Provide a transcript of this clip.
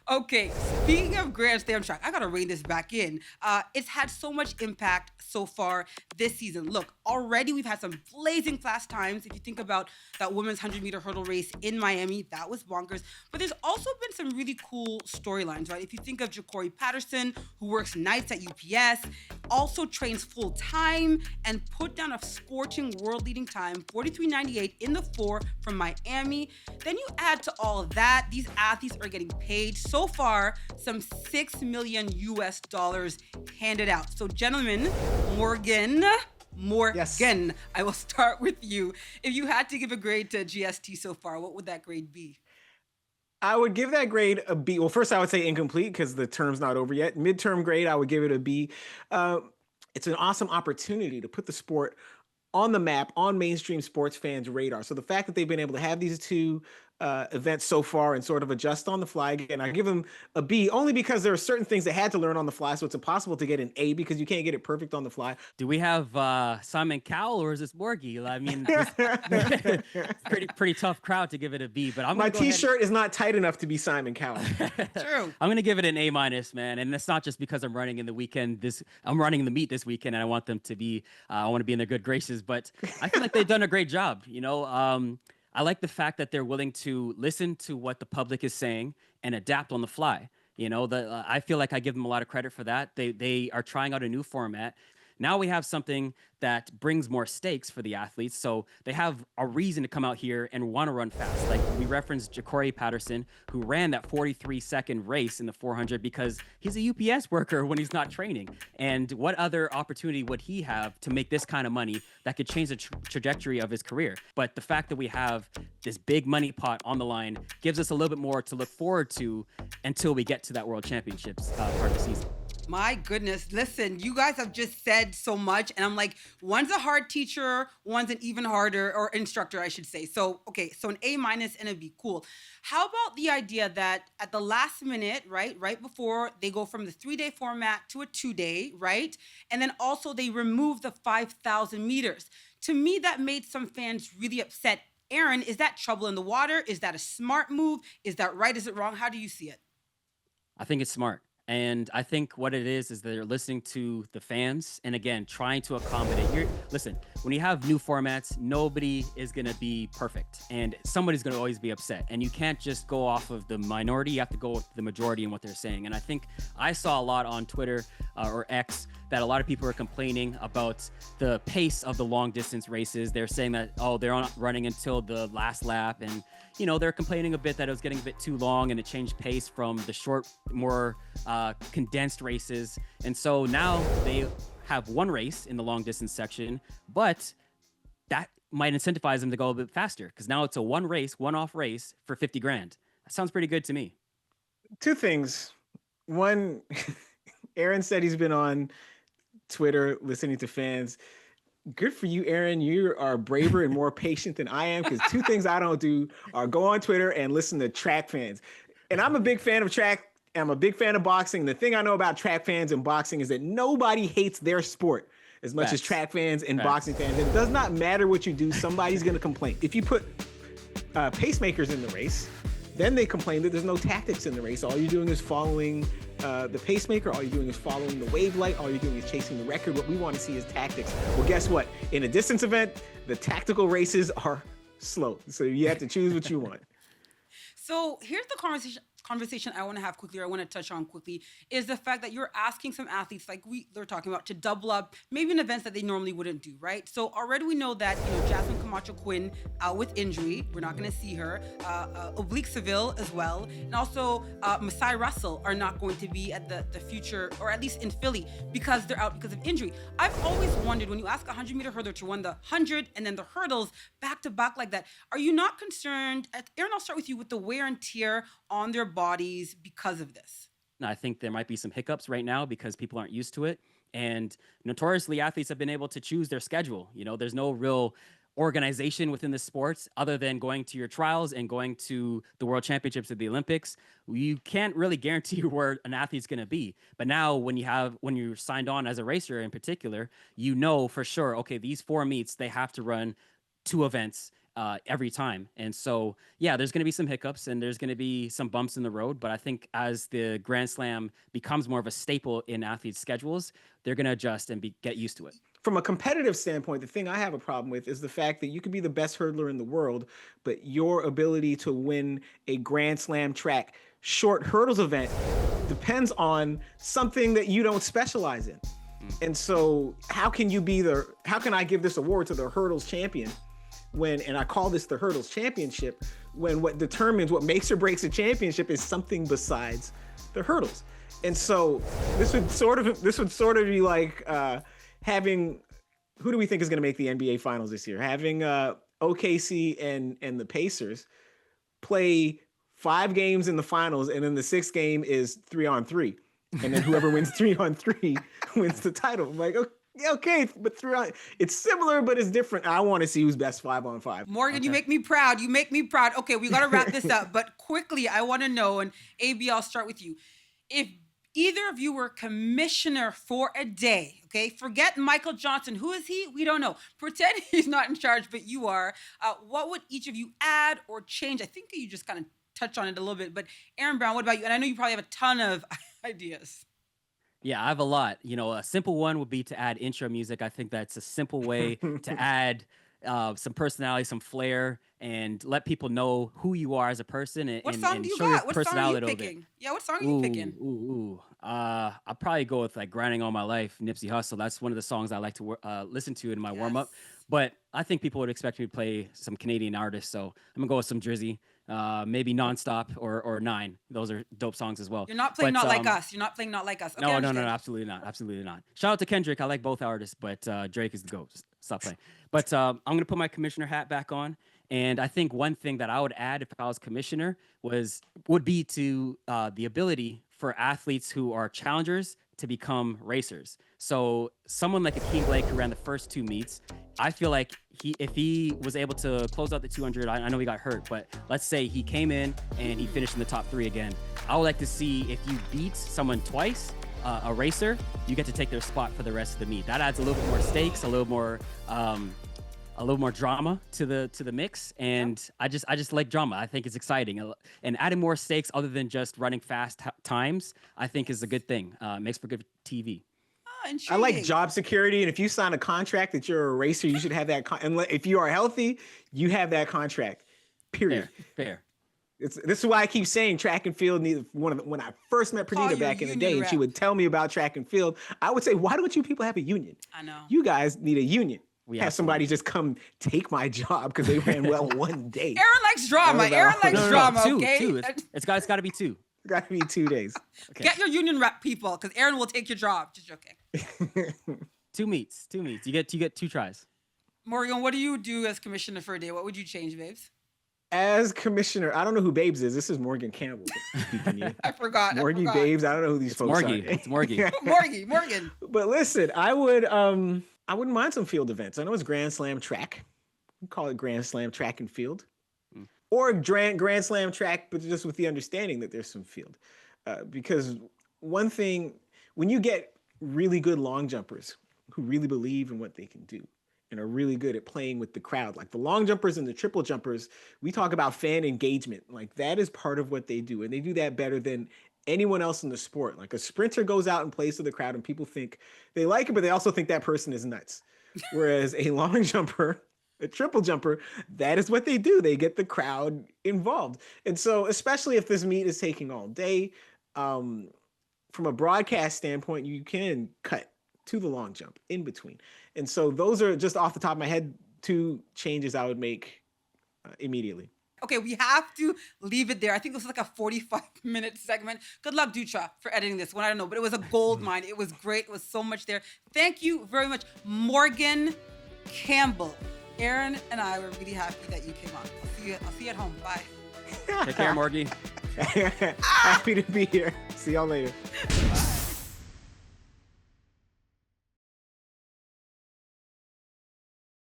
Okay, speaking of Grand Slam track, I gotta rein this back in. It's had so much impact so far this season. Look, already we've had some blazing fast times. If you think about that women's 100-meter hurdle race in Miami, that was bonkers. But there's also been some really cool storylines, right? If you think of Ja'Cory Patterson, who works nights at UPS, also trains full time, and put down a scorching world-leading time, 43.98 in the four from Miami. Then you add to all of that, these athletes are getting paid so far some 6 million US dollars handed out. So, gentlemen, Morgan, Yes. I will start with you. If you had to give a grade to GST so far, what would that grade be? I would give that grade a B. Well, first I would say incomplete because the term's not over yet. Midterm grade, I would give it a B. Uh, it's an awesome opportunity to put the sport on the map, on mainstream sports fans' radar. So the fact that they've been able to have these two events so far and sort of adjust on the fly again, I give them a B only because there are certain things they had to learn on the fly. So it's impossible to get an A because you can't get it perfect on the fly. Do we have Simon Cowell or is this Borgie? I mean, this pretty tough crowd to give it a B. But I'm My gonna go ahead. T-shirt is not tight enough to be Simon Cowell. True. I'm gonna give it an A minus, man. And that's not just because I'm running in the weekend. I'm running in the meet this weekend, and I want them to be. I want to be in their good graces. But I feel like they've done a great job. I like the fact that they're willing to listen to what the public is saying and adapt on the fly. I feel like I give them a lot of credit for that. They are trying out a new format. Now we have something that brings more stakes for the athletes. So they have a reason to come out here and want to run fast. Like we referenced Ja'Cory Patterson, who ran that 43-second race in the 400 because he's a UPS worker when he's not training. And what other opportunity would he have to make this kind of money that could change the trajectory of his career? But the fact that we have this big money pot on the line gives us a little bit more to look forward to until we get to that World Championships part of the season. My goodness, listen, you guys have just said so much, and I'm like, one's a hard teacher, one's an even harder, or instructor, I should say. So, okay, so an A minus and a B, cool. How about the idea that at the last minute, right before they go from the 3-day format to a 2-day, right? And then also they remove the 5,000 meters. To me, that made some fans really upset. Aaron, is that trouble in the water? Is that a smart move? Is that right? Is it wrong? How do you see it? I think it's smart. And I think what it is they're listening to the fans and again, trying to accommodate. Listen, when you have new formats, nobody is going to be perfect and somebody's going to always be upset. And you can't just go off of the minority. You have to go with the majority in what they're saying. And I think I saw a lot on Twitter or X that a lot of people are complaining about the pace of the long distance races. They're saying that, oh, they're not running until the last lap. And, they're complaining a bit that it was getting a bit too long and it changed pace from the short, more condensed races. And so now they have one race in the long distance section, but that might incentivize them to go a bit faster because now it's a one-off race for 50 grand. That sounds pretty good to me. Two things. One, Aaron said he's been on Twitter listening to fans. Good for you, Aaron. You are braver and more patient than I am because two things I don't do are go on Twitter and listen to track fans. And I'm a big fan of track. I'm a big fan of boxing. The thing I know about track fans and boxing is that nobody hates their sport as much as track fans and boxing fans. It does not matter what you do. Somebody's going to complain. If you put pacemakers in the race, then they complain that there's no tactics in the race. All you're doing is following the pacemaker. All you're doing is following the wave light. All you're doing is chasing the record. What we want to see is tactics. Well, guess what? In a distance event, the tactical races are slow. So you have to choose what you want. So here's the conversation I want to have quickly, or I want to touch on quickly, is the fact that you're asking some athletes like they're talking about to double up maybe in events that they normally wouldn't do, right? So already we know that Jasmine Camacho Quinn out with injury. We're not going to see her. Oblique Seville as well. And also Masai Russell are not going to be at the future, or at least in Philly, because they're out because of injury. I've always wondered, when you ask a 100-meter hurdler to run the 100 and then the hurdles back to back like that, are you not concerned? Aaron, I'll start with you with the wear and tear on their bodies because of this. I think there might be some hiccups right now because people aren't used to it. And notoriously, athletes have been able to choose their schedule. There's no real organization within the sports other than going to your trials and going to the World Championships or the Olympics. You can't really guarantee where an athlete's going to be. But now when you're signed on as a racer in particular, for sure, okay, these 4 meets, they have to run 2 events every time. And so, yeah, there's going to be some hiccups and there's going to be some bumps in the road. But I think as the Grand Slam becomes more of a staple in athletes' schedules, they're going to adjust and get used to it. From a competitive standpoint, the thing I have a problem with is the fact that you could be the best hurdler in the world, but your ability to win a Grand Slam track short hurdles event depends on something that you don't specialize in. And so how can I give this award to the hurdles champion and I call this the hurdles championship, when what determines what makes or breaks a championship is something besides the hurdles. And so this would sort of be like having, who do we think is going to make the NBA finals this year? Having OKC and the Pacers play 5 games in the finals, and then the 6th game is 3-on-3. And then whoever wins 3-on-3 wins the title. I'm like, okay, but it's similar, but it's different. I want to see who's best 5-on-5. Morgan, you make me proud. You make me proud. Okay, we got to wrap this up. But quickly, I want to know, and AB, I'll start with you. If either of you were commissioner for a day, okay, forget Michael Johnson. Who is he? We don't know. Pretend he's not in charge, but you are. What would each of you add or change? I think you just kind of touched on it a little bit. But Aaron Brown, what about you? And I know you probably have a ton of ideas. Yeah, I have a lot. A simple one would be to add intro music. I think that's a simple way to add some personality, some flair, and let people know who you are as a person and, what song and do you show got? your What personality song are you a little picking? bit. Yeah, what song are you picking? I'll probably go with like Grinding All My Life, Nipsey Hussle. That's one of the songs I like to listen to in my warm-up. But I think people would expect me to play some Canadian artists, so I'm going to go with some Drizzy. Maybe Nonstop or 9. Those are dope songs as well. You're not playing Not Like Us. You're not playing Not Like Us. Okay, no, absolutely not. Absolutely not. Shout out to Kendrick. I like both artists, but Drake is the GOAT. Just stop playing. But I'm going to put my commissioner hat back on. And I think one thing that I would add if I was commissioner would be to the ability for athletes who are challengers to become racers. So someone like Akeem Blake, who ran the first 2 meets, I feel like if he was able to close out the 200, I know he got hurt, but let's say he came in and he finished in the top 3 again. I would like to see if you beat someone twice, a racer, you get to take their spot for the rest of the meet. That adds a little bit more stakes, a little more drama to the mix, and I just like drama. I think it's exciting, and adding more stakes other than just running fast times, I think is a good thing. Makes for good TV. I like job security, and if you sign a contract that you're a racer, you should have that. And if you are healthy, you have that contract. Period. Fair. This is why I keep saying track and field. When I first met Perdita back in the day, and she would tell me about track and field, I would say, "Why don't you people have a union? I know you guys need a union." Have somebody just come take my job because they ran well one day. Aaron likes drama. Aaron likes drama. Okay, two. It's got to be 2. Got to be 2 days. Okay. Get your union rep people, because Aaron will take your job. Just joking. 2 meets. You get 2 tries. Morgan, what do you do as commissioner for a day? What would you change, Babes? As commissioner, I don't know who Babes is. This is Morgan Campbell speaking to you. I forgot. Morgan Babes. I don't know who these folks are. It's Morgan. Morgan. But listen, I wouldn't mind some field events. I know it's Grand Slam track. We call it Grand Slam track and field. Or Grand Slam track, but just with the understanding that there's some field. Because one thing, when you get really good long jumpers who really believe in what they can do and are really good at playing with the crowd, like the long jumpers and the triple jumpers, we talk about fan engagement. Like that is part of what they do. And they do that better than anyone else in the sport. Like a sprinter goes out and plays to the crowd and people think they like it, but they also think that person is nuts. Whereas a long jumper, a triple jumper, that is what they do. They get the crowd involved. And so, especially if this meet is taking all day, from a broadcast standpoint, you can cut to the long jump in between. And so those are just off the top of my head 2 changes I would make immediately. Okay, we have to leave it there. I think it was like a 45-minute segment. Good luck, Dutra, for editing this one. I don't know, but it was a gold mine. It was great. It was so much there. Thank you very much, Morgan Campbell. Aaron and I were really happy that you came on. I'll see you at home. Bye. Take care, Morgie. Happy to be here. See y'all later.